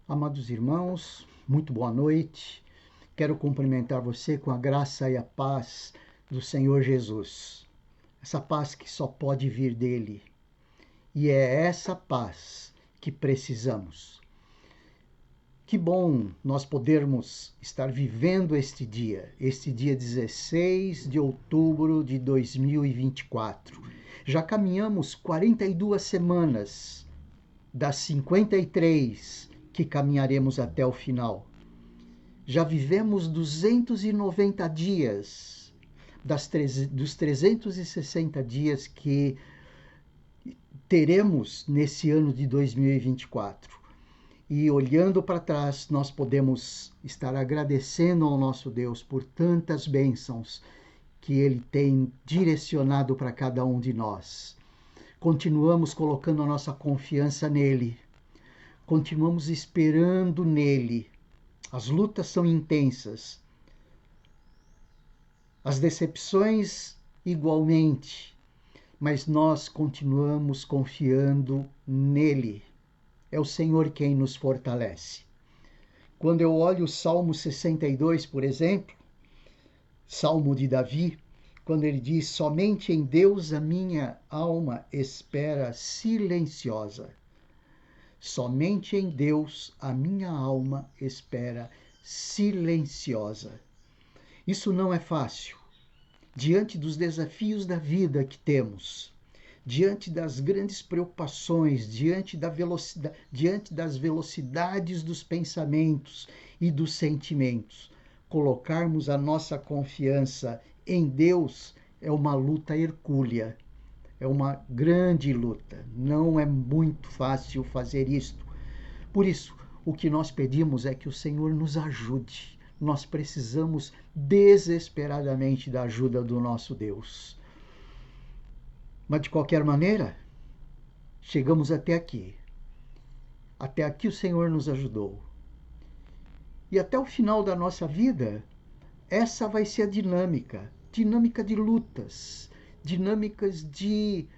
Amados irmãos, muito boa noite. Quero cumprimentar você com a graça e a paz do Senhor Jesus. Essa paz que só pode vir dele. E é essa paz que precisamos. Que bom nós podermos estar vivendo este dia 16 de outubro de 2024. Já caminhamos 42 semanas das 53 que caminharemos até o final. Já vivemos 290 dias dos 360 dias que teremos nesse ano de 2024. E olhando para trás, nós podemos estar agradecendo ao nosso Deus por tantas bênçãos que Ele tem direcionado para cada um de nós. Continuamos colocando a nossa confiança nele. Continuamos esperando nele. As lutas são intensas. As decepções igualmente. Mas nós continuamos confiando nele. É o Senhor quem nos fortalece. Quando eu olho o Salmo 62, por exemplo, Salmo de Davi, quando ele diz: somente em Deus a minha alma espera silenciosa. Somente em Deus a minha alma espera silenciosa. Isso não é fácil. Diante dos desafios da vida que temos, diante das grandes preocupações, diante das velocidades dos pensamentos e dos sentimentos, colocarmos a nossa confiança em Deus é uma luta hercúlea. É uma grande luta, não é muito fácil fazer isto. Por isso, o que nós pedimos é que o Senhor nos ajude. Nós precisamos desesperadamente da ajuda do nosso Deus. Mas de qualquer maneira, chegamos até aqui. Até aqui o Senhor nos ajudou. E até o final da nossa vida, essa vai ser a dinâmica de lutas, dinâmicas de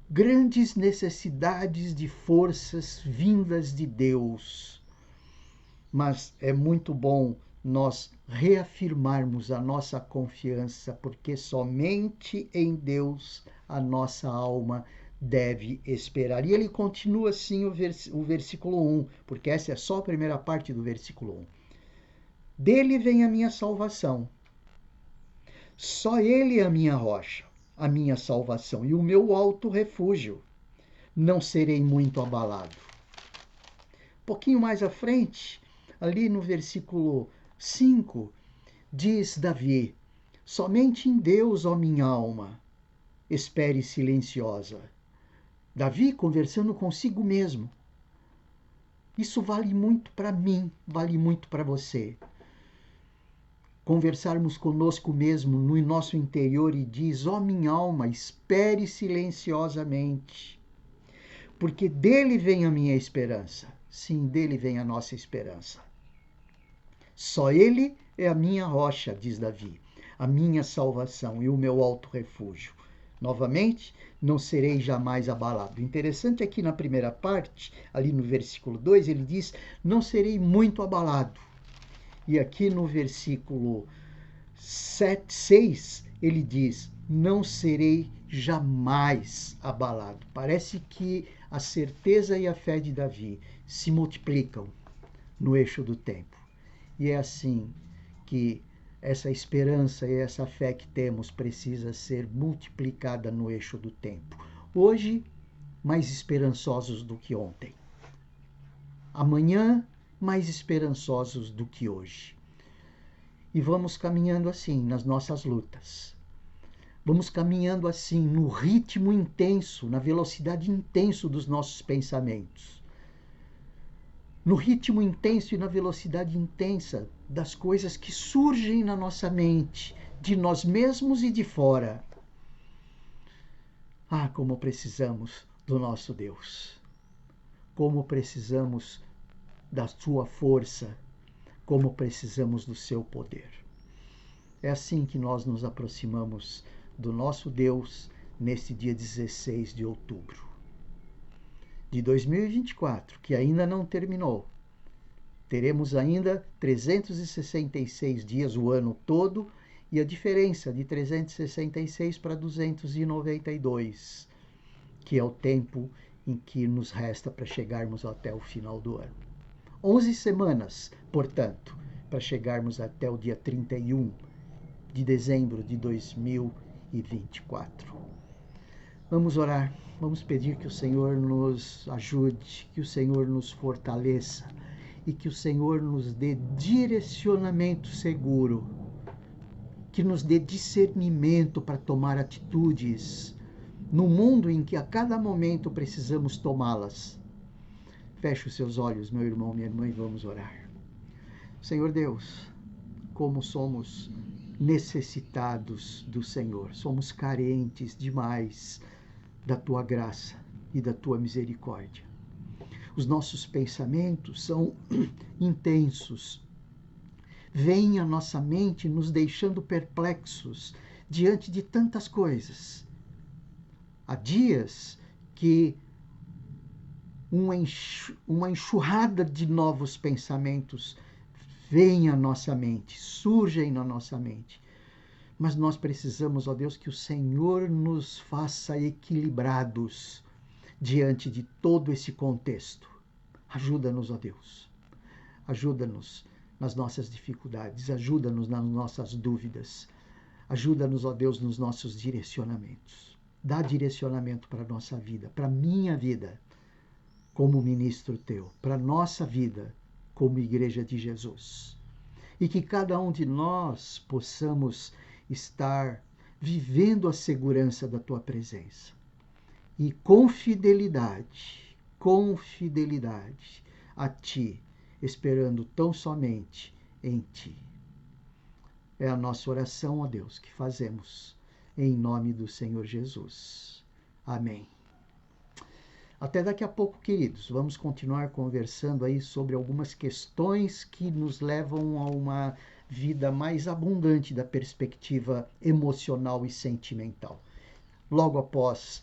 grandes necessidades de forças vindas de Deus. Mas é muito bom nós reafirmarmos a nossa confiança, porque somente em Deus a nossa alma deve esperar. E ele continua assim o versículo 1, porque essa é só a primeira parte do versículo 1. Dele vem a minha salvação. Só ele é a minha rocha, a minha salvação e o meu alto refúgio. Não serei muito abalado. Um pouquinho mais à frente, ali no versículo 5, diz Davi: somente em Deus, ó minha alma, espere silenciosa. Davi conversando consigo mesmo. Isso vale muito para mim, vale muito para você. Conversarmos conosco mesmo no nosso interior e diz: ó minha alma, espere silenciosamente, porque dele vem a minha esperança. Sim, dele vem a nossa esperança. Só ele é a minha rocha, diz Davi, a minha salvação e o meu alto refúgio. Novamente, não serei jamais abalado. Interessante é que na primeira parte, ali no versículo 2, ele diz: não serei muito abalado. E aqui no versículo 6, ele diz: não serei jamais abalado. Parece que a certeza e a fé de Davi se multiplicam no eixo do tempo. E é assim que essa esperança e essa fé que temos precisa ser multiplicada no eixo do tempo. Hoje, mais esperançosos do que ontem. Amanhã, mais esperançosos do que hoje. E vamos caminhando assim nas nossas lutas. Vamos caminhando assim no ritmo intenso, na velocidade intensa dos nossos pensamentos. No ritmo intenso e na velocidade intensa das coisas que surgem na nossa mente, de nós mesmos e de fora. Ah, como precisamos do nosso Deus. Como precisamos da sua força. Como precisamos do seu poder. É assim que nós nos aproximamos do nosso Deus neste dia 16 de outubro. de 2024, que ainda não terminou, teremos ainda 366 dias o ano todo, e a diferença de 366 para 292, que é o tempo em que nos resta para chegarmos até o final do ano. 11 semanas, portanto, para chegarmos até o dia 31 de dezembro de 2024. Vamos orar, vamos pedir que o Senhor nos ajude, que o Senhor nos fortaleça e que o Senhor nos dê direcionamento seguro, que nos dê discernimento para tomar atitudes no mundo em que a cada momento precisamos tomá-las. Feche os seus olhos, meu irmão, minha irmã, e vamos orar. Senhor Deus, como somos necessitados do Senhor, somos carentes demais da tua graça e da tua misericórdia. Os nossos pensamentos são intensos, vêm à nossa mente nos deixando perplexos diante de tantas coisas. Há dias que uma enxurrada de novos pensamentos vem à nossa mente, surgem na nossa mente. Mas nós precisamos, ó Deus, que o Senhor nos faça equilibrados diante de todo esse contexto. Ajuda-nos, ó Deus. Ajuda-nos nas nossas dificuldades, ajuda-nos nas nossas dúvidas. Ajuda-nos, ó Deus, nos nossos direcionamentos. Dá direcionamento para a nossa vida, para a minha vida, como ministro teu, para a nossa vida, como igreja de Jesus. E que cada um de nós possamos estar vivendo a segurança da tua presença. E com fidelidade a ti, esperando tão somente em ti. É a nossa oração, ó Deus, que fazemos em nome do Senhor Jesus. Amém. Até daqui a pouco, queridos. Vamos continuar conversando aí sobre algumas questões que nos levam a uma vida mais abundante da perspectiva emocional e sentimental. Logo após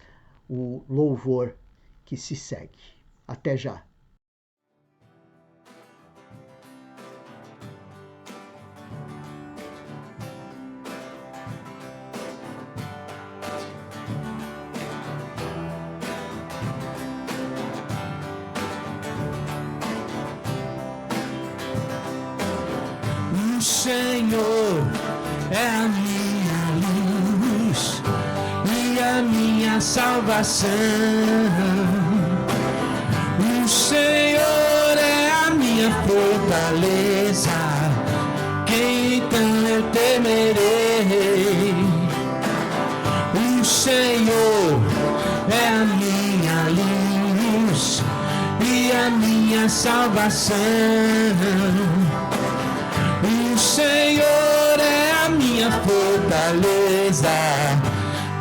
o louvor que se segue. Até já. O Senhor é a minha luz e a minha salvação. O Senhor é a minha fortaleza, quem então eu temerei? O Senhor é a minha luz e a minha salvação. O Senhor é a minha fortaleza,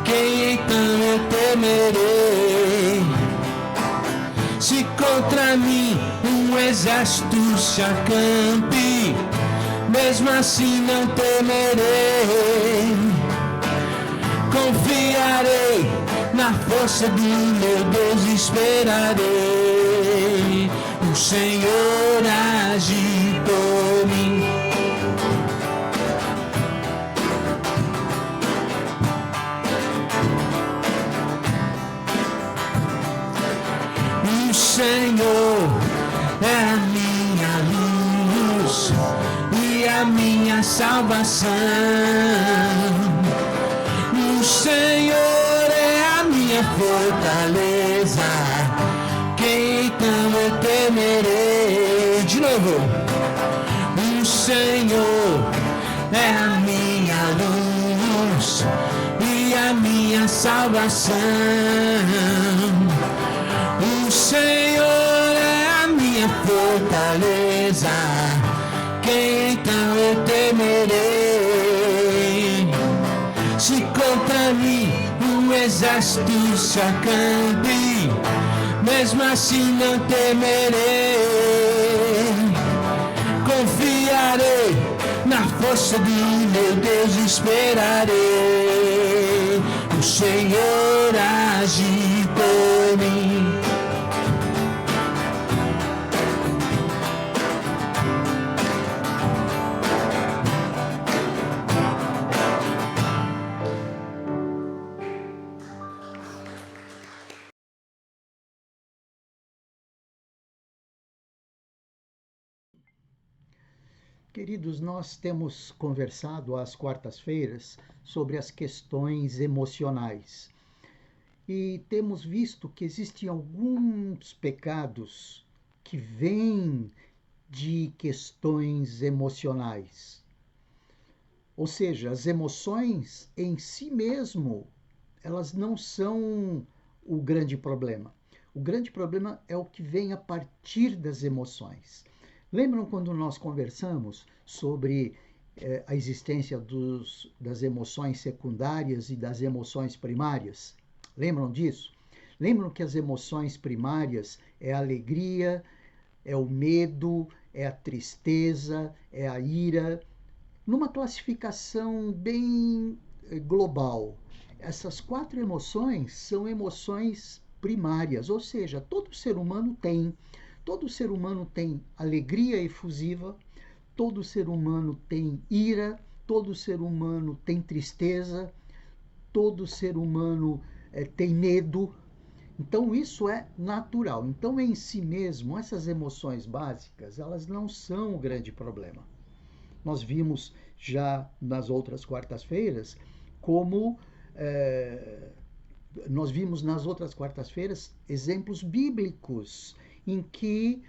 quem então eu temerei? Se contra mim um exército se acampe, mesmo assim não temerei. Confiarei na força do meu Deus, esperarei. O Senhor age por mim. O Senhor é a minha luz e a minha salvação. O Senhor é a minha fortaleza, quem então eu temerei? De novo. O Senhor é a minha luz e a minha salvação. O Senhor é a minha fortaleza, quem então eu temerei? Se contra mim um exército se acampe, mesmo assim não temerei. Confiarei na força do meu Deus, esperarei. O Senhor age por mim. Queridos, nós temos conversado às quartas-feiras sobre as questões emocionais e temos visto que existem alguns pecados que vêm de questões emocionais. Ou seja, as emoções em si mesmo, elas não são o grande problema. O grande problema é o que vem a partir das emoções. Lembram quando nós conversamos sobre a existência das emoções secundárias e das emoções primárias? Lembram disso? Lembram que as emoções primárias é a alegria, é o medo, é a tristeza, é a ira, numa classificação bem global. Essas 4 emoções são emoções primárias, ou seja, todo ser humano tem. Todo ser humano tem alegria efusiva, todo ser humano tem ira, todo ser humano tem tristeza, todo ser humano tem medo. Então isso é natural. Então em si mesmo, essas emoções básicas, elas não são o grande problema. Nós vimos já nas outras quartas-feiras como nós vimos nas outras quartas-feiras exemplos bíblicos em que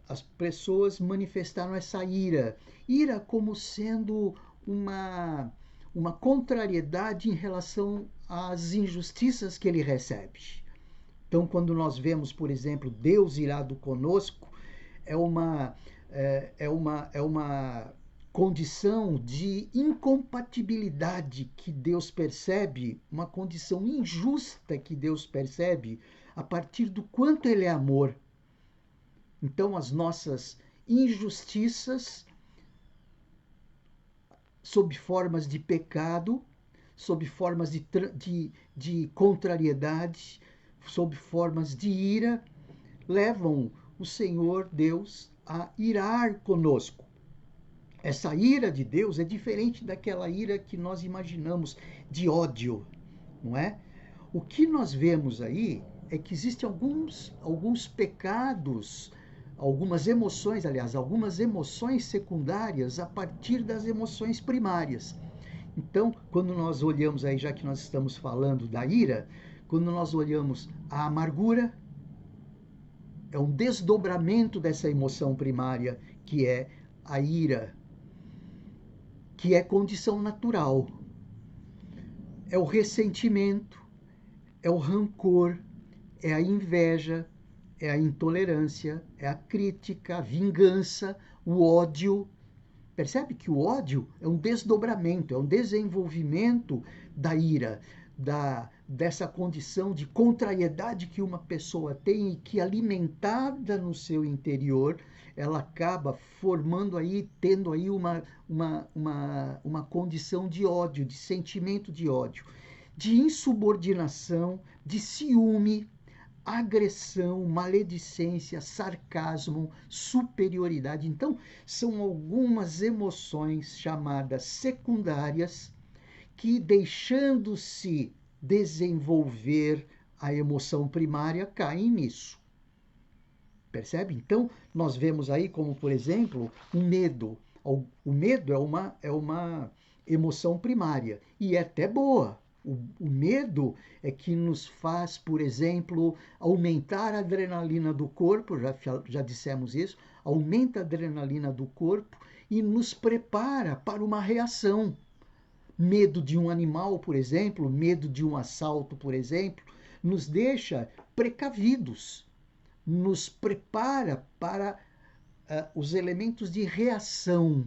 as pessoas manifestaram essa ira. Ira como sendo uma contrariedade em relação às injustiças que ele recebe. Então, quando nós vemos, por exemplo, Deus irado conosco, é uma condição de incompatibilidade que Deus percebe, uma condição injusta que Deus percebe a partir do quanto Ele é amor. Então, as nossas injustiças, sob formas de pecado, sob formas de contrariedade, sob formas de ira, levam o Senhor Deus a irar conosco. Essa ira de Deus é diferente daquela ira que nós imaginamos de ódio, não é? O que nós vemos aí é que existem alguns pecados, algumas emoções secundárias a partir das emoções primárias. Então, quando nós olhamos aí, já que nós estamos falando da ira, quando nós olhamos a amargura, é um desdobramento dessa emoção primária, que é a ira, que é condição natural. É o ressentimento, é o rancor, é a inveja, é a intolerância, é a crítica, a vingança, o ódio. Percebe que o ódio é um desdobramento, é um desenvolvimento da ira, dessa condição de contrariedade que uma pessoa tem e que, alimentada no seu interior, ela acaba formando aí, tendo aí uma condição de ódio, de sentimento de ódio, de insubordinação, de ciúme, agressão, maledicência, sarcasmo, superioridade. Então, são algumas emoções chamadas secundárias que, deixando-se desenvolver a emoção primária, caem nisso. Percebe? Então, nós vemos aí como, por exemplo, o medo. O medo é uma emoção primária e é até boa. O medo é que nos faz, por exemplo, aumentar a adrenalina do corpo, já dissemos isso, aumenta a adrenalina do corpo e nos prepara para uma reação. Medo de um animal, por exemplo, medo de um assalto, por exemplo, nos deixa precavidos, nos prepara para os elementos de reação.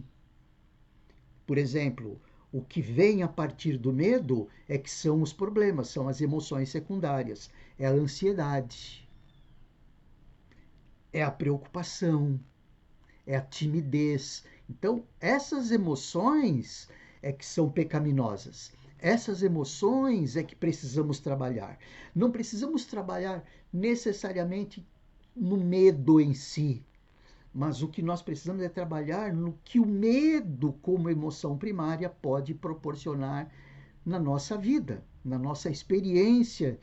Por exemplo, o que vem a partir do medo é que são os problemas, são as emoções secundárias. É a ansiedade, é a preocupação, é a timidez. Então, essas emoções é que são pecaminosas. Essas emoções é que precisamos trabalhar. Não precisamos trabalhar necessariamente no medo em si, mas o que nós precisamos é trabalhar no que o medo, como emoção primária, pode proporcionar na nossa vida, na nossa experiência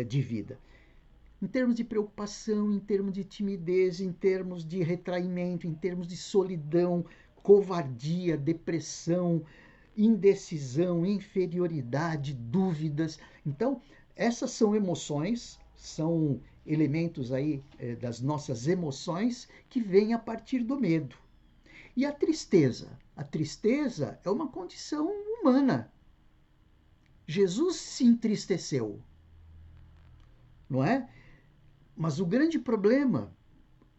de vida. Em termos de preocupação, em termos de timidez, em termos de retraimento, em termos de solidão, covardia, depressão, indecisão, inferioridade, dúvidas. Então, essas são emoções, são elementos aí das nossas emoções que vêm a partir do medo. E a tristeza? A tristeza é uma condição humana. Jesus se entristeceu, não é? Mas o grande problema,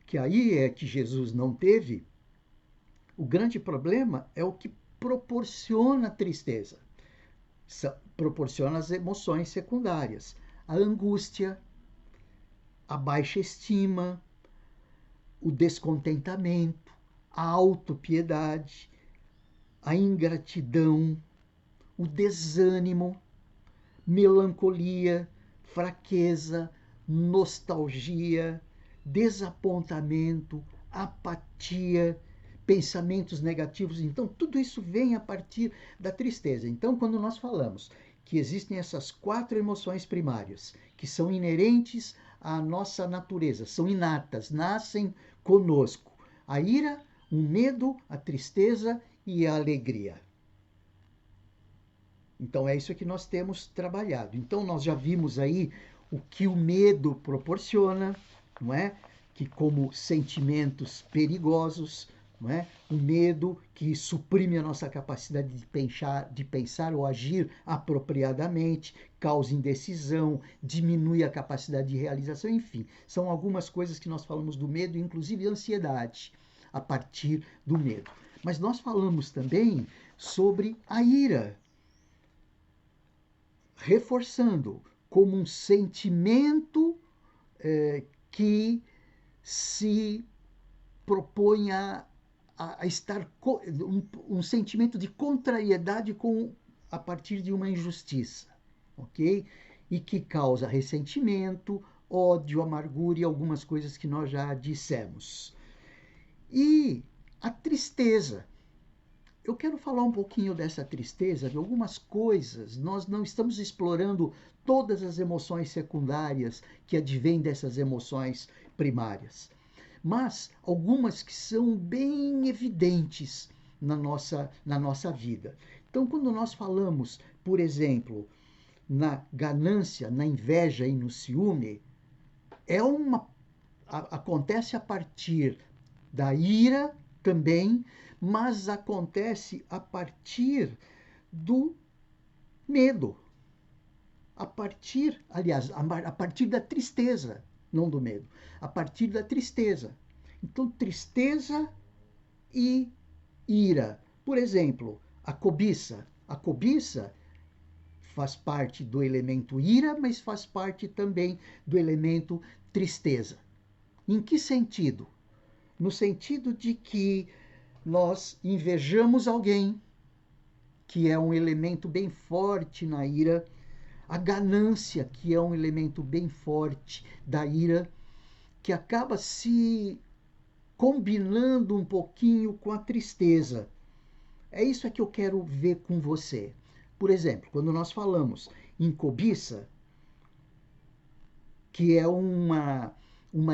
que aí é que Jesus não teve, o grande problema é o que proporciona a tristeza. Proporciona as emoções secundárias. A angústia, a baixa estima, o descontentamento, a autopiedade, a ingratidão, o desânimo, melancolia, fraqueza, nostalgia, desapontamento, apatia, pensamentos negativos. Então, tudo isso vem a partir da tristeza. Então, quando nós falamos que existem essas 4 emoções primárias, que são inerentes à nossa natureza, são inatas, nascem conosco: a ira, o medo, a tristeza e a alegria. Então, é isso que nós temos trabalhado. Então, nós já vimos aí o que o medo proporciona, não é? Que como sentimentos perigosos, não é? O medo que suprime a nossa capacidade de pensar ou agir apropriadamente, causa indecisão, diminui a capacidade de realização, enfim. São algumas coisas que nós falamos do medo, inclusive ansiedade, a partir do medo. Mas nós falamos também sobre a ira, reforçando como um sentimento que se propõe a estar um sentimento de contrariedade a partir de uma injustiça, ok? E que causa ressentimento, ódio, amargura e algumas coisas que nós já dissemos. E a tristeza. Eu quero falar um pouquinho dessa tristeza, de algumas coisas. Nós não estamos explorando todas as emoções secundárias que advêm dessas emoções primárias, mas algumas que são bem evidentes na nossa vida. Então, quando nós falamos, por exemplo, na ganância, na inveja e no ciúme, acontece a partir da ira também, mas acontece a partir do medo. A partir da tristeza, não do medo. A partir da tristeza. Então, tristeza e ira. Por exemplo, a cobiça. A cobiça faz parte do elemento ira, mas faz parte também do elemento tristeza. Em que sentido? No sentido de que nós invejamos alguém, que é um elemento bem forte na ira, a ganância, que é um elemento bem forte da ira, que acaba se combinando um pouquinho com a tristeza. É isso que eu quero ver com você. Por exemplo, quando nós falamos em cobiça, que é uma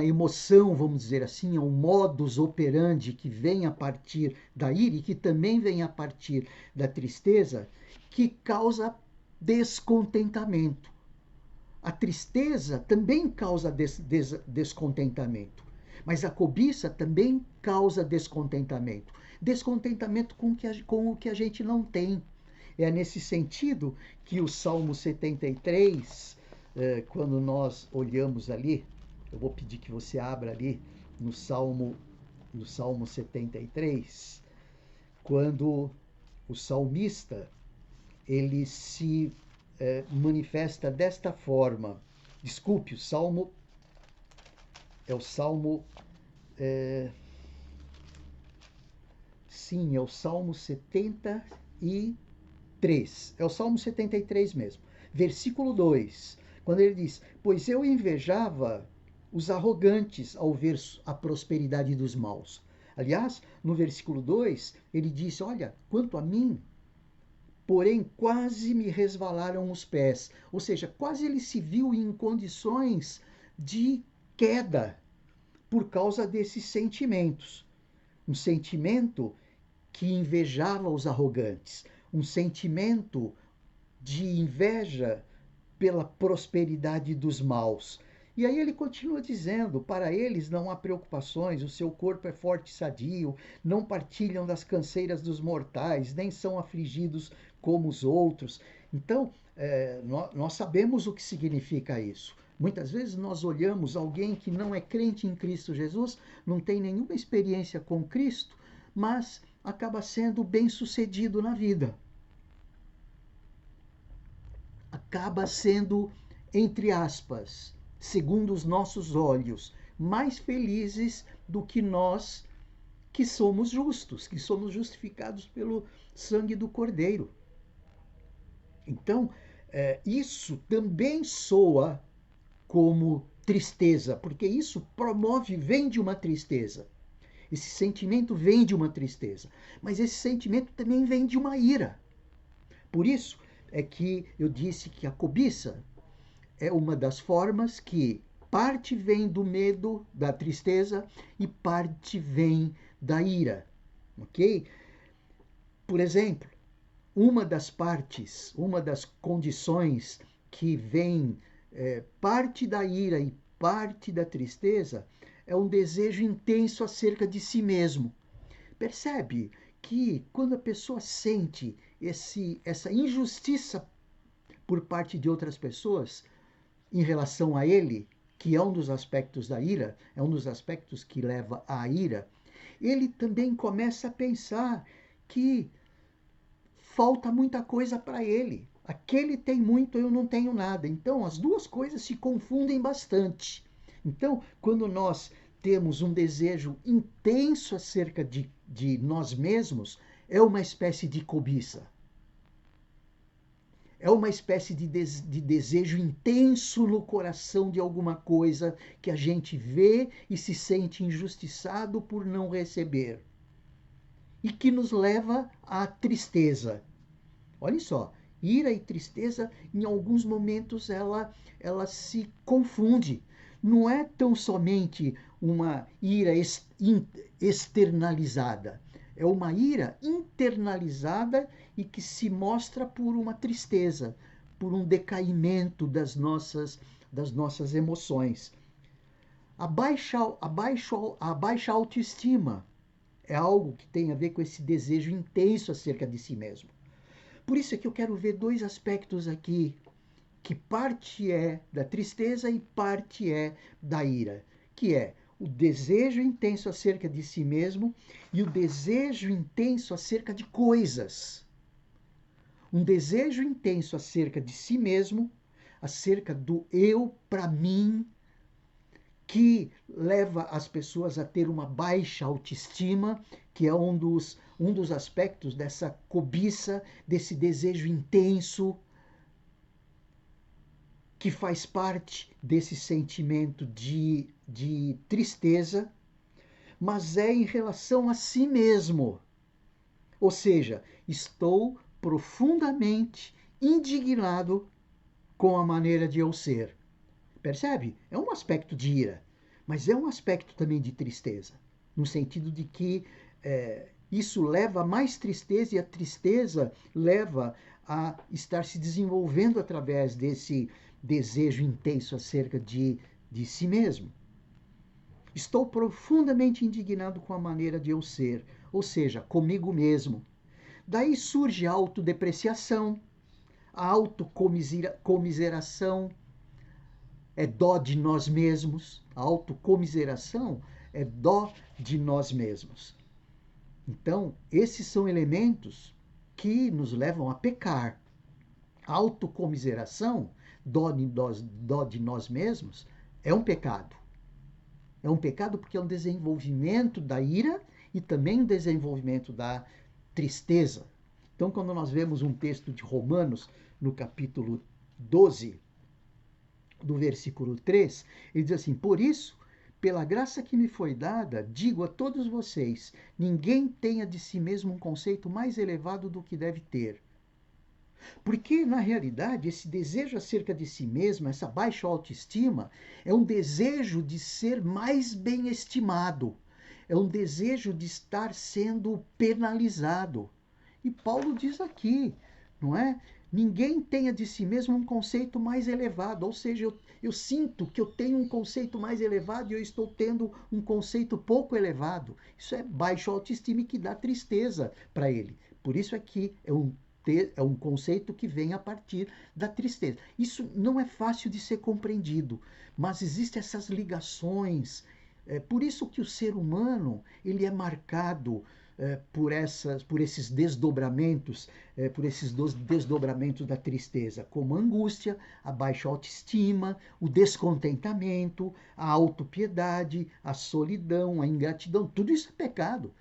emoção, vamos dizer assim, é um modus operandi que vem a partir da ira e que também vem a partir da tristeza, que causa descontentamento. A tristeza também causa descontentamento, mas a cobiça também causa descontentamento. Descontentamento com o que a gente não tem. É nesse sentido que o Salmo 73, quando nós olhamos ali, eu vou pedir que você abra ali no Salmo 73, quando o salmista ele se manifesta desta forma. Desculpe, o Salmo é o Salmo sim, é o Salmo 73. É o Salmo 73 mesmo. Versículo 2, quando ele diz: pois eu invejava os arrogantes ao ver a prosperidade dos maus. Aliás, no versículo 2, ele disse: olha, quanto a mim, porém quase me resvalaram os pés. Ou seja, quase ele se viu em condições de queda por causa desses sentimentos. Um sentimento que invejava os arrogantes, um sentimento de inveja pela prosperidade dos maus. E aí ele continua dizendo, para eles não há preocupações, o seu corpo é forte e sadio, não partilham das canseiras dos mortais, nem são afligidos como os outros. Então, nós sabemos o que significa isso. Muitas vezes nós olhamos alguém que não é crente em Cristo Jesus, não tem nenhuma experiência com Cristo, mas acaba sendo bem-sucedido na vida. Acaba sendo, entre aspas, segundo os nossos olhos, mais felizes do que nós que somos justos, que somos justificados pelo sangue do Cordeiro. Então, isso também soa como tristeza, porque isso vem de uma tristeza. Esse sentimento vem de uma tristeza, mas esse sentimento também vem de uma ira. Por isso é que eu disse que a cobiça é uma das formas que parte vem do medo, da tristeza, e parte vem da ira, ok? Por exemplo, uma das partes, uma das condições que vem parte da ira e parte da tristeza é um desejo intenso acerca de si mesmo. Percebe que quando a pessoa sente essa injustiça por parte de outras pessoas em relação a ele, que é um dos aspectos da ira, é um dos aspectos que leva à ira, ele também começa a pensar que falta muita coisa para ele. Aquele tem muito, eu não tenho nada. Então, as duas coisas se confundem bastante. Então, quando nós temos um desejo intenso acerca de nós mesmos, é uma espécie de cobiça. É uma espécie de desejo intenso no coração de alguma coisa que a gente vê e se sente injustiçado por não receber. E que nos leva à tristeza. Olha só, ira e tristeza, em alguns momentos, ela se confunde. Não é tão somente uma ira externalizada. É uma ira internalizada e que se mostra por uma tristeza, por um decaimento das nossas emoções. A baixa autoestima é algo que tem a ver com esse desejo intenso acerca de si mesmo. Por isso é que eu quero ver dois aspectos aqui, que parte é da tristeza e parte é da ira, que é o desejo intenso acerca de si mesmo e o desejo intenso acerca de coisas. Um desejo intenso acerca de si mesmo, acerca do eu para mim, que leva as pessoas a ter uma baixa autoestima, que é um dos aspectos dessa cobiça, desse desejo intenso, que faz parte desse sentimento de tristeza, mas é em relação a si mesmo. Ou seja, estou profundamente indignado com a maneira de eu ser. Percebe? É um aspecto de ira, mas é um aspecto também de tristeza, no sentido de que isso leva a mais tristeza e a tristeza leva a estar se desenvolvendo através desse desejo intenso acerca de si mesmo. Estou profundamente indignado com a maneira de eu ser, ou seja, comigo mesmo. Daí surge a autodepreciação, a autocomiseração, é dó de nós mesmos. A autocomiseração é dó de nós mesmos. Então, esses são elementos que nos levam a pecar. A autocomiseração, dó de nós mesmos, é um pecado. É um pecado porque é um desenvolvimento da ira e também um desenvolvimento da tristeza. Então, quando nós vemos um texto de Romanos, no capítulo 12, do versículo 3, ele diz assim: por isso, pela graça que me foi dada, digo a todos vocês, ninguém tenha de si mesmo um conceito mais elevado do que deve ter. Porque, na realidade, esse desejo acerca de si mesmo, essa baixa autoestima, é um desejo de ser mais bem estimado. é um desejo de estar sendo penalizado. E Paulo diz aqui, não é? Ninguém tenha de si mesmo um conceito mais elevado, ou seja, eu sinto que eu tenho um conceito mais elevado e eu estou tendo um conceito pouco elevado. Isso é baixo autoestima e que dá tristeza para ele. Por isso é que é um conceito que vem a partir da tristeza. Isso não é fácil de ser compreendido, mas existem essas ligações. É por isso que o ser humano ele é marcado por esses desdobramentos, desdobramentos da tristeza, como a angústia, a baixa autoestima, o descontentamento, a autopiedade, a solidão, a ingratidão. Tudo isso é pecado.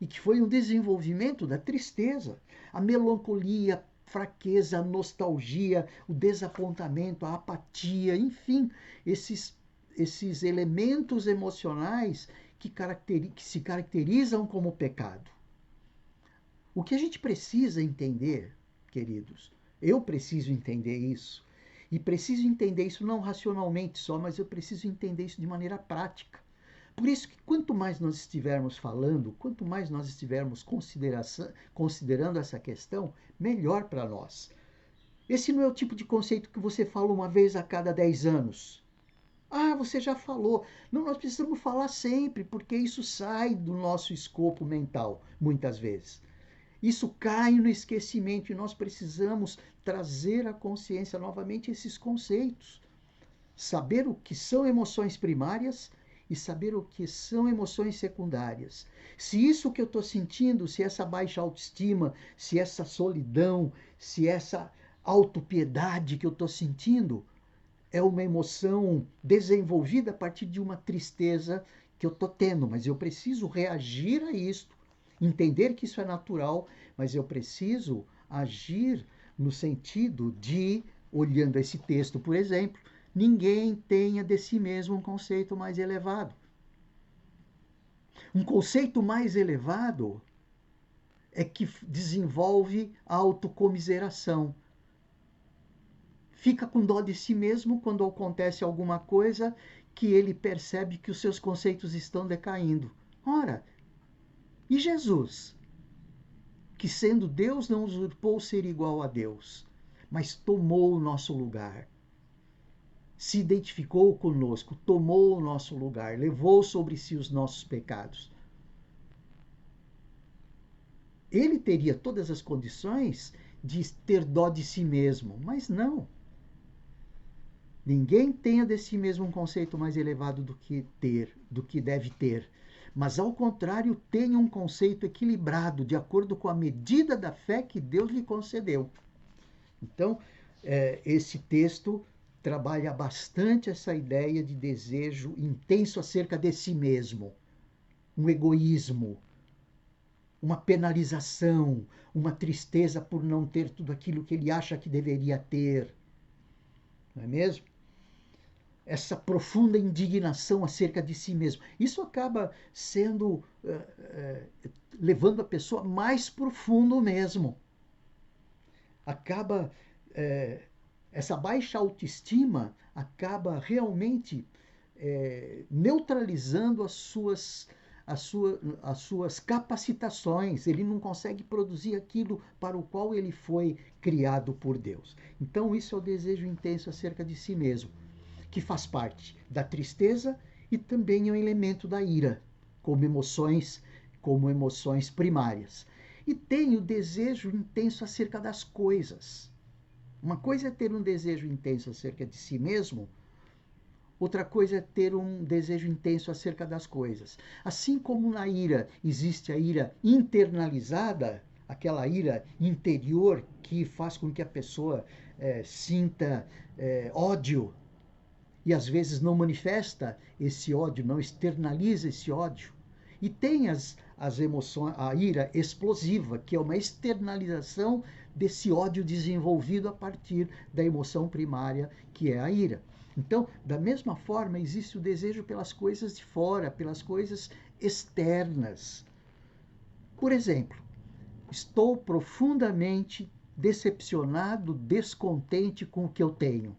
E que foi um desenvolvimento da tristeza, a melancolia, a fraqueza, a nostalgia, o desapontamento, a apatia, enfim, esses elementos emocionais que se caracterizam como pecado. O que a gente precisa entender, queridos, eu preciso entender isso, e preciso entender isso não racionalmente só, mas eu preciso entender isso de maneira prática. Por isso que quanto mais nós estivermos falando, quanto mais nós estivermos considerando essa questão, melhor para nós. Esse não é o tipo de conceito que você fala uma vez a cada 10 anos. Ah, você já falou. Não, nós precisamos falar sempre, porque isso sai do nosso escopo mental, muitas vezes. Isso cai no esquecimento e nós precisamos trazer à consciência novamente esses conceitos. Saber o que são emoções primárias e saber o que são emoções secundárias. Se isso que eu estou sentindo, se essa baixa autoestima, se essa solidão, se essa autopiedade que eu estou sentindo, é uma emoção desenvolvida a partir de uma tristeza que eu estou tendo, mas eu preciso reagir a isto, entender que isso é natural, mas eu preciso agir no sentido de, olhando esse texto, por exemplo, ninguém tenha de si mesmo um conceito mais elevado. Um conceito mais elevado é que desenvolve a autocomiseração. Fica com dó de si mesmo quando acontece alguma coisa que ele percebe que os seus conceitos estão decaindo. Ora, e Jesus, que sendo Deus não usurpou ser igual a Deus, mas tomou o nosso lugar, se identificou conosco, tomou o nosso lugar, levou sobre si os nossos pecados. Ele teria todas as condições de ter dó de si mesmo, mas não. Ninguém tenha de si mesmo um conceito mais elevado do que deve ter. Mas, ao contrário, tenha um conceito equilibrado, de acordo com a medida da fé que Deus lhe concedeu. Então, esse texto trabalha bastante essa ideia de desejo intenso acerca de si mesmo. Um egoísmo, uma penalização, uma tristeza por não ter tudo aquilo que ele acha que deveria ter. Não é mesmo? Essa profunda indignação acerca de si mesmo. Isso acaba sendo, levando a pessoa mais profundo mesmo. Acaba, essa baixa autoestima acaba realmente neutralizando as suas capacitações. Ele não consegue produzir aquilo para o qual ele foi criado por Deus. Então, isso é o desejo intenso acerca de si mesmo, que faz parte da tristeza e também é um elemento da ira, como emoções primárias. E tem o desejo intenso acerca das coisas. Uma coisa é ter um desejo intenso acerca de si mesmo, outra coisa é ter um desejo intenso acerca das coisas. Assim como na ira existe a ira internalizada, aquela ira interior que faz com que a pessoa sinta ódio, e às vezes não manifesta esse ódio, não externaliza esse ódio. E tem as emoções, a ira explosiva, que é uma externalização desse ódio desenvolvido a partir da emoção primária, que é a ira. Então, da mesma forma, existe o desejo pelas coisas de fora, pelas coisas externas. Por exemplo, estou profundamente decepcionado, descontente com o que eu tenho.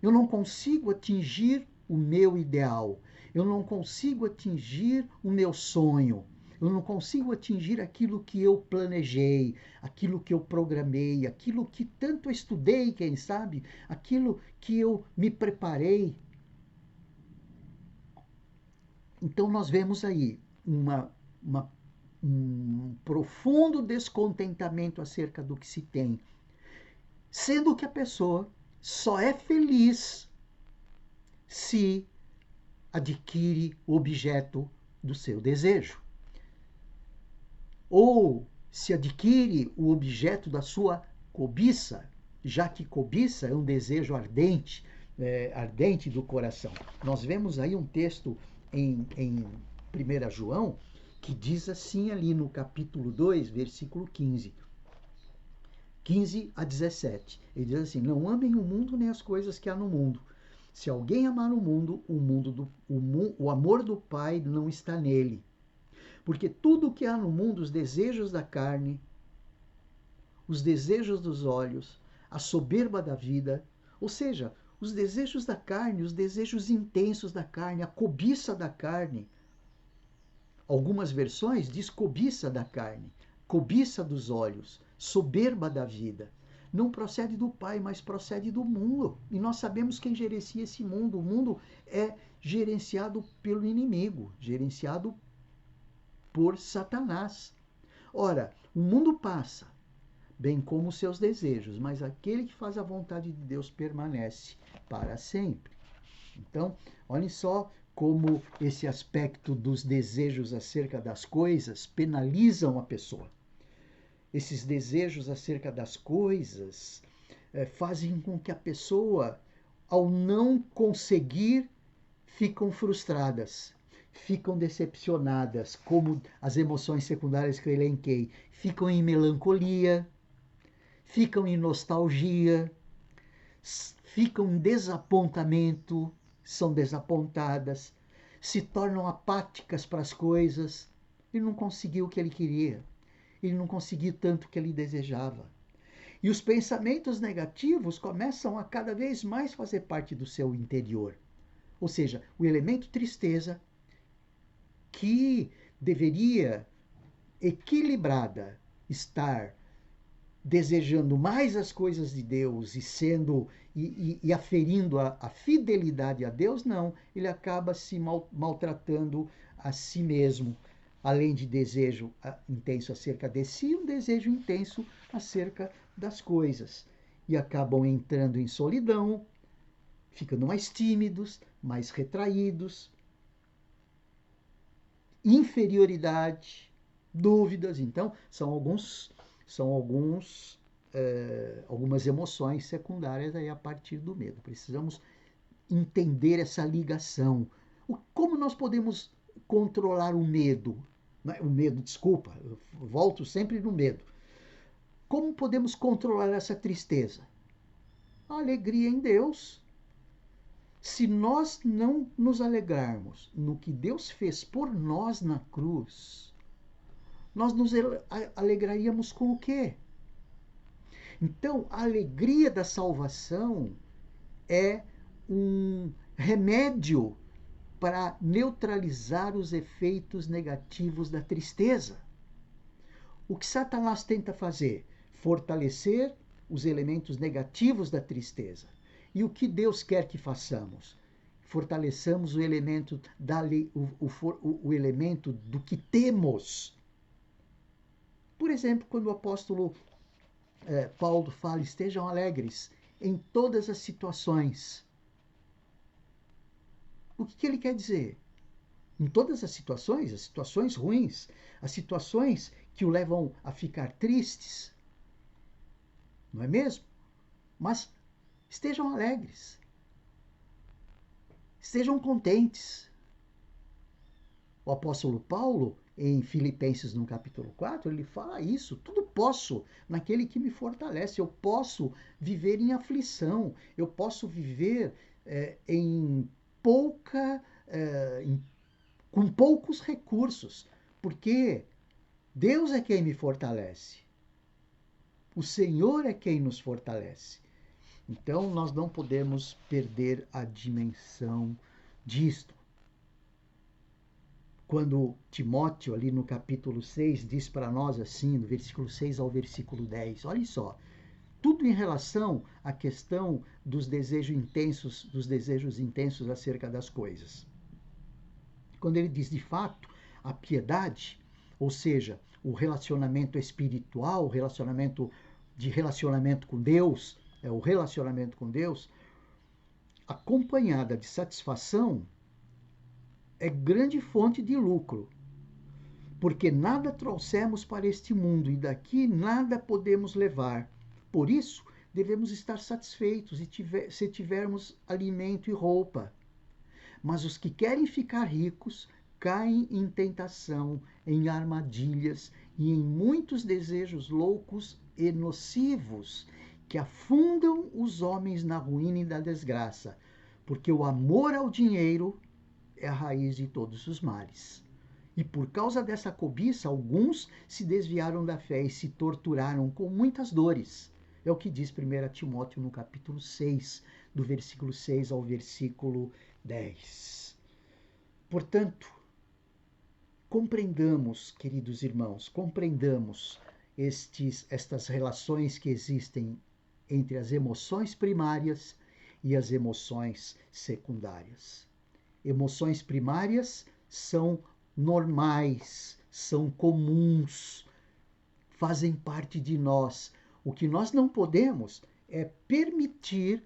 Eu não consigo atingir o meu ideal. Eu não consigo atingir o meu sonho. Eu não consigo atingir aquilo que eu planejei, aquilo que eu programei, aquilo que tanto estudei, quem sabe, aquilo que eu me preparei. Então nós vemos aí um profundo descontentamento acerca do que se tem, sendo que a pessoa só é feliz se adquire o objeto do seu desejo. Ou se adquire o objeto da sua cobiça, já que cobiça é um desejo ardente, ardente do coração. Nós vemos aí um texto em 1 João que diz assim ali no capítulo 2, versículo 15 a 17. Ele diz assim: não amem o mundo nem as coisas que há no mundo. Se alguém amar o mundo, o amor do Pai não está nele. Porque tudo o que há no mundo, os desejos da carne, os desejos dos olhos, a soberba da vida, ou seja, os desejos da carne, os desejos intensos da carne, a cobiça da carne. Algumas versões diz cobiça da carne, cobiça dos olhos, soberba da vida. Não procede do Pai, mas procede do mundo. E nós sabemos quem gerencia esse mundo. O mundo é gerenciado pelo inimigo, gerenciado por Satanás. Ora, o mundo passa, bem como os seus desejos, mas aquele que faz a vontade de Deus permanece para sempre. Então, olhem só como esse aspecto dos desejos acerca das coisas penalizam a pessoa. Esses desejos acerca das coisas fazem com que a pessoa, ao não conseguir, ficam frustradas, ficam decepcionadas, como as emoções secundárias que eu elenquei, ficam em melancolia, ficam em nostalgia, ficam em desapontamento, são desapontadas, se tornam apáticas para as coisas. Ele não conseguiu o que ele queria, ele não conseguiu tanto o que ele desejava. E os pensamentos negativos começam a cada vez mais fazer parte do seu interior. Ou seja, o elemento tristeza, que deveria, equilibrada, estar desejando mais as coisas de Deus e sendo e aferindo a fidelidade a Deus, não, ele acaba se maltratando a si mesmo, além de desejo intenso acerca de si, um desejo intenso acerca das coisas, e acabam entrando em solidão, ficando mais tímidos, mais retraídos, inferioridade, dúvidas. Então, são algumas emoções secundárias aí a partir do medo. Precisamos entender essa ligação. Como nós podemos controlar o medo? Desculpa, eu volto sempre no medo. Como podemos controlar essa tristeza? A alegria em Deus. Se nós não nos alegrarmos no que Deus fez por nós na cruz, nós nos alegraríamos com o quê? Então, a alegria da salvação é um remédio para neutralizar os efeitos negativos da tristeza. O que Satanás tenta fazer? Fortalecer os elementos negativos da tristeza. E o que Deus quer que façamos? Fortaleçamos o elemento, o elemento do que temos. Por exemplo, quando o apóstolo Paulo fala: estejam alegres em todas as situações. O que ele quer dizer? Em todas as situações ruins, as situações que o levam a ficar tristes, não é mesmo? Mas estejam alegres, estejam contentes. O apóstolo Paulo, em Filipenses, no capítulo 4, ele fala isso: tudo posso naquele que me fortalece. Eu posso viver em aflição, eu posso viver com poucos recursos, porque Deus é quem me fortalece. O Senhor é quem nos fortalece. Então, nós não podemos perder a dimensão disto. Quando Timóteo, ali no capítulo 6, diz para nós assim, do versículo 6 ao versículo 10, olha só, tudo em relação à questão dos desejos intensos acerca das coisas. Quando ele diz, de fato, a piedade, ou seja, o relacionamento espiritual, o relacionamento com Deus, o relacionamento com Deus, acompanhada de satisfação, é grande fonte de lucro, porque nada trouxemos para este mundo e daqui nada podemos levar. Por isso, devemos estar satisfeitos se tivermos alimento e roupa. Mas os que querem ficar ricos caem em tentação, em armadilhas e em muitos desejos loucos e nocivos que afundam os homens na ruína e na desgraça, porque o amor ao dinheiro é a raiz de todos os males. E por causa dessa cobiça, alguns se desviaram da fé e se torturaram com muitas dores. É o que diz 1 Timóteo no capítulo 6, do versículo 6 ao versículo 10. Portanto, compreendamos, queridos irmãos, compreendamos estas relações que existem entre as emoções primárias e as emoções secundárias. Emoções primárias são normais, são comuns, fazem parte de nós. O que nós não podemos é permitir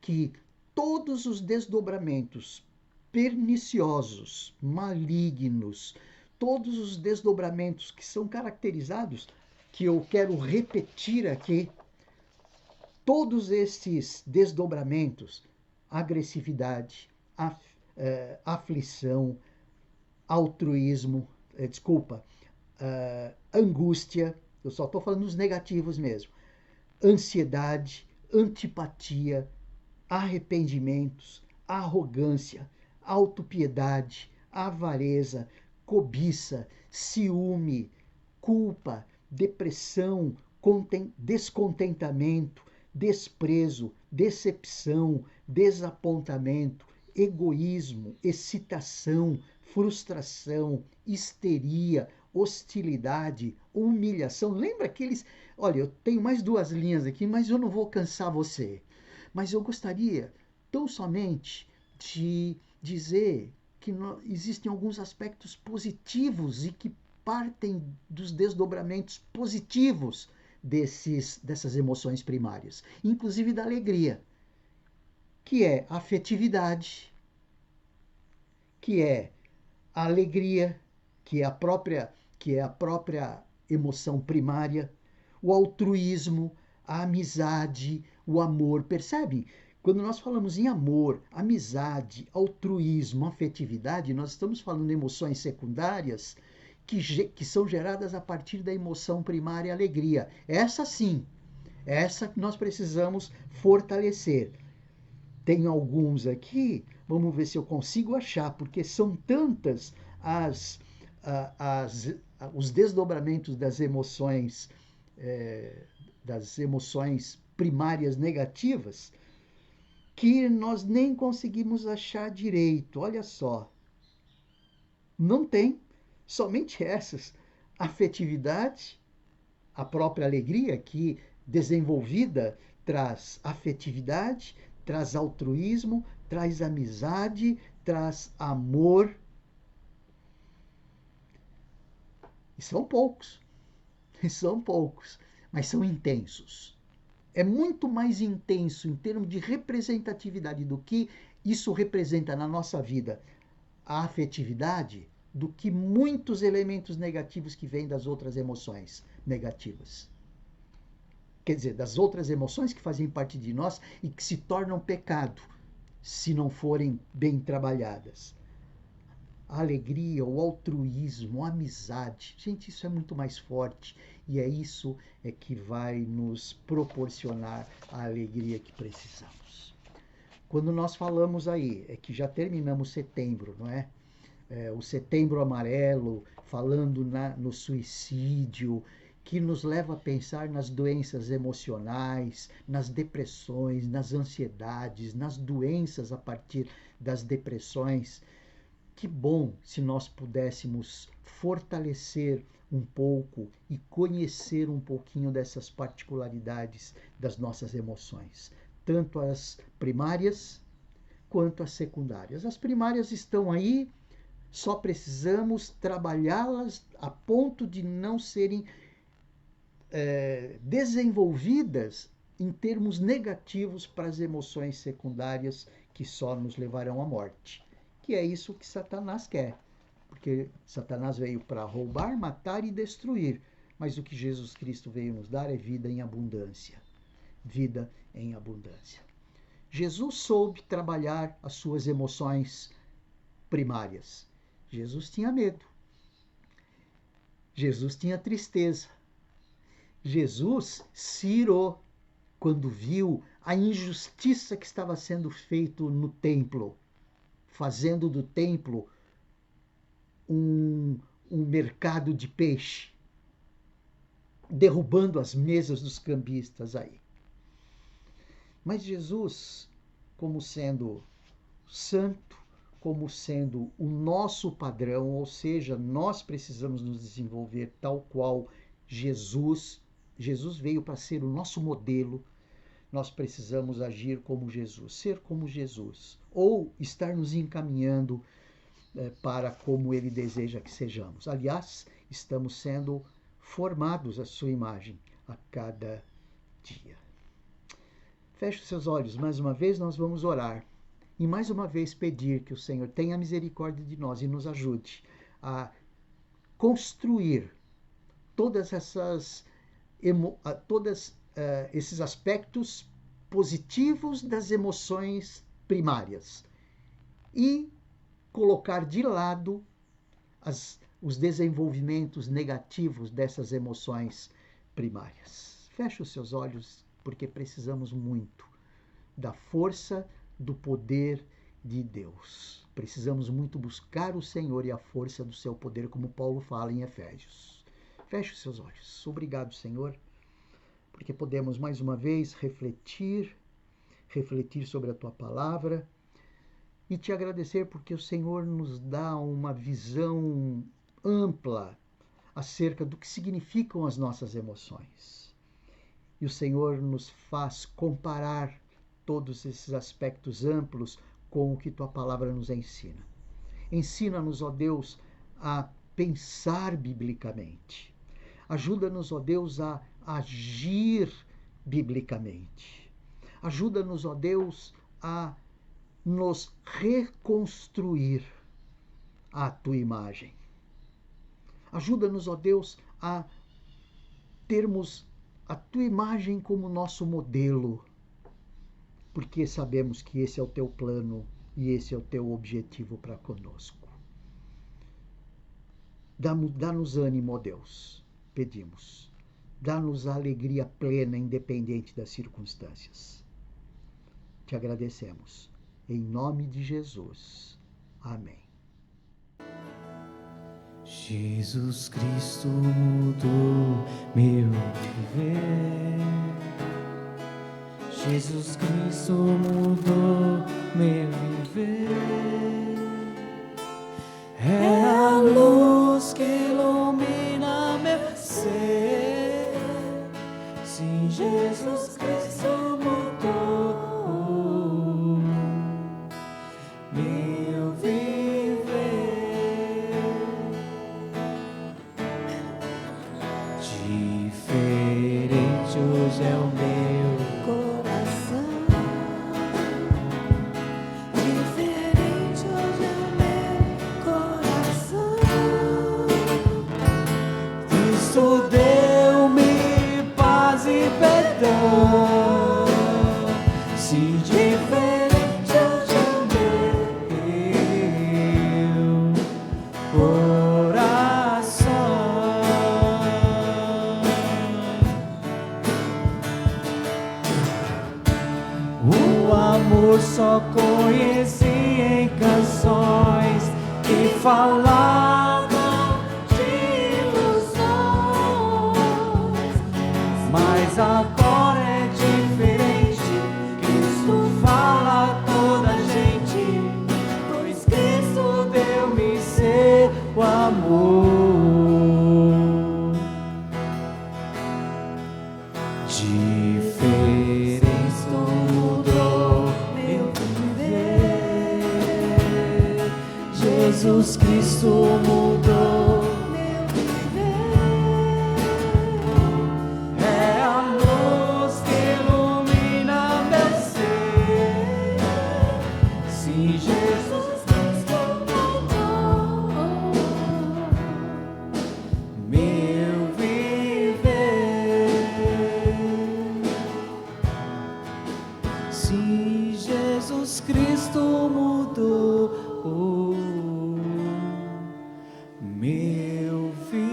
que todos os desdobramentos perniciosos, malignos, todos os desdobramentos que são caracterizados, que eu quero repetir aqui, todos estes desdobramentos, agressividade, aflição, altruísmo, angústia, eu só estou falando dos negativos mesmo, ansiedade, antipatia, arrependimentos, arrogância, autopiedade, avareza, cobiça, ciúme, culpa, depressão, descontentamento, desprezo, decepção, desapontamento, egoísmo, excitação, frustração, histeria, hostilidade, humilhação. Lembra aqueles... Olha, eu tenho mais 2 linhas aqui, mas eu não vou cansar você. Mas eu gostaria tão somente de dizer que existem alguns aspectos positivos e que partem dos desdobramentos positivos dessas emoções primárias, inclusive da alegria, que é a afetividade, que é a alegria, que é a própria emoção primária, o altruísmo, a amizade, o amor. Percebe? Quando nós falamos em amor, amizade, altruísmo, afetividade, nós estamos falando de emoções secundárias que são geradas a partir da emoção primária, alegria. Essa sim, essa que nós precisamos fortalecer. Tem alguns aqui, vamos ver se eu consigo achar, porque são tantas os desdobramentos das emoções primárias negativas, que nós nem conseguimos achar direito. Olha só, não tem, somente essas. Afetividade, a própria alegria, que desenvolvida traz afetividade, traz altruísmo, traz amizade, traz amor. E são poucos, mas são intensos. É muito mais intenso em termos de representatividade do que isso representa na nossa vida, a afetividade, do que muitos elementos negativos que vêm das outras emoções negativas. Quer dizer, das outras emoções que fazem parte de nós e que se tornam pecado se não forem bem trabalhadas. A alegria, o altruísmo, a amizade. Gente, isso é muito mais forte e é isso que vai nos proporcionar a alegria que precisamos. Quando nós falamos aí, é que já terminamos setembro, não é? O setembro amarelo, falando no suicídio que nos leva a pensar nas doenças emocionais, nas depressões, nas ansiedades, nas doenças a partir das depressões. Que bom se nós pudéssemos fortalecer um pouco e conhecer um pouquinho dessas particularidades das nossas emoções, tanto as primárias quanto as secundárias. As primárias estão aí, só precisamos trabalhá-las a ponto de não serem desenvolvidas em termos negativos para as emoções secundárias que só nos levarão à morte. Que é isso que Satanás quer. Porque Satanás veio para roubar, matar e destruir. Mas o que Jesus Cristo veio nos dar é vida em abundância. Vida em abundância. Jesus soube trabalhar as suas emoções primárias. Jesus tinha medo. Jesus tinha tristeza. Jesus se irou quando viu a injustiça que estava sendo feita no templo, fazendo do templo um mercado de peixe, derrubando as mesas dos cambistas aí. Mas Jesus, como sendo santo, como sendo o nosso padrão, ou seja, nós precisamos nos desenvolver tal qual Jesus veio para ser o nosso modelo, nós precisamos agir como Jesus, ser como Jesus, ou estar nos encaminhando para como Ele deseja que sejamos. Aliás, estamos sendo formados à sua imagem a cada dia. Feche os seus olhos, mais uma vez nós vamos orar e mais uma vez pedir que o Senhor tenha misericórdia de nós e nos ajude a construir todos esses aspectos positivos das emoções primárias e colocar de lado os desenvolvimentos negativos dessas emoções primárias. Feche os seus olhos, porque precisamos muito da força, do poder de Deus. Precisamos muito buscar o Senhor e a força do seu poder, como Paulo fala em Efésios. Feche os seus olhos. Obrigado, Senhor, porque podemos mais uma vez refletir sobre a tua palavra e te agradecer porque o Senhor nos dá uma visão ampla acerca do que significam as nossas emoções. E o Senhor nos faz comparar todos esses aspectos amplos com o que tua palavra nos ensina. Ensina-nos, ó Deus, a pensar biblicamente. Ajuda-nos, ó Deus, a agir biblicamente. Ajuda-nos, ó Deus, a nos reconstruir à tua imagem. Ajuda-nos, ó Deus, a termos a tua imagem como nosso modelo, porque sabemos que esse é o teu plano e esse é o teu objetivo para conosco. Dá-nos ânimo, ó Deus, pedimos. Dá-nos a alegria plena, independente das circunstâncias. Te agradecemos. Em nome de Jesus. Amém. Jesus Cristo mudou meu viver. Jesus Cristo mudou meu viver. É a luz que ilumina meu ser. Sim, Jesus Cristo mudou meu viver. Diferente hoje é o meu coração. Diferente hoje é o meu coração. Cristo deu-me paz e perdão. Se diferente hoje é o meu coração. O amor só conheci em canções que falavam de ilusão. mas agora é diferente. Cristo fala a toda a gente, pois Cristo deu-me seu amor. Diferente mudou meu viver. Jesus Cristo mudou meu viver. É a luz que ilumina meu ser. Sim, Jesus Cristo mudou meu viver. Sim, Jesus Cristo mudou meu viver.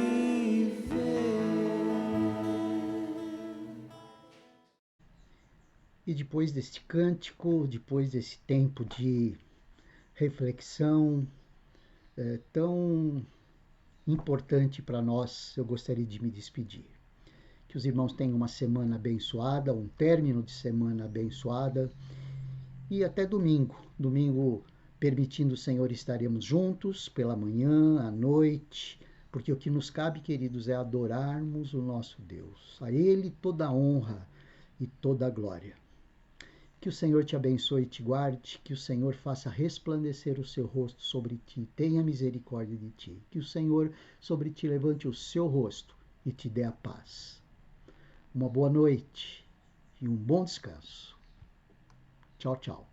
E depois deste cântico, depois desse tempo de reflexão tão importante para nós, eu gostaria de me despedir. Que os irmãos tenham uma semana abençoada, um término de semana abençoada, e até domingo. Domingo, permitindo o Senhor, estaremos juntos pela manhã, à noite, porque o que nos cabe, queridos, é adorarmos o nosso Deus. A Ele toda a honra e toda a glória. Que o Senhor te abençoe e te guarde, que o Senhor faça resplandecer o seu rosto sobre ti, tenha misericórdia de ti, que o Senhor sobre ti levante o seu rosto e te dê a paz. Uma boa noite e um bom descanso. Tchau, tchau.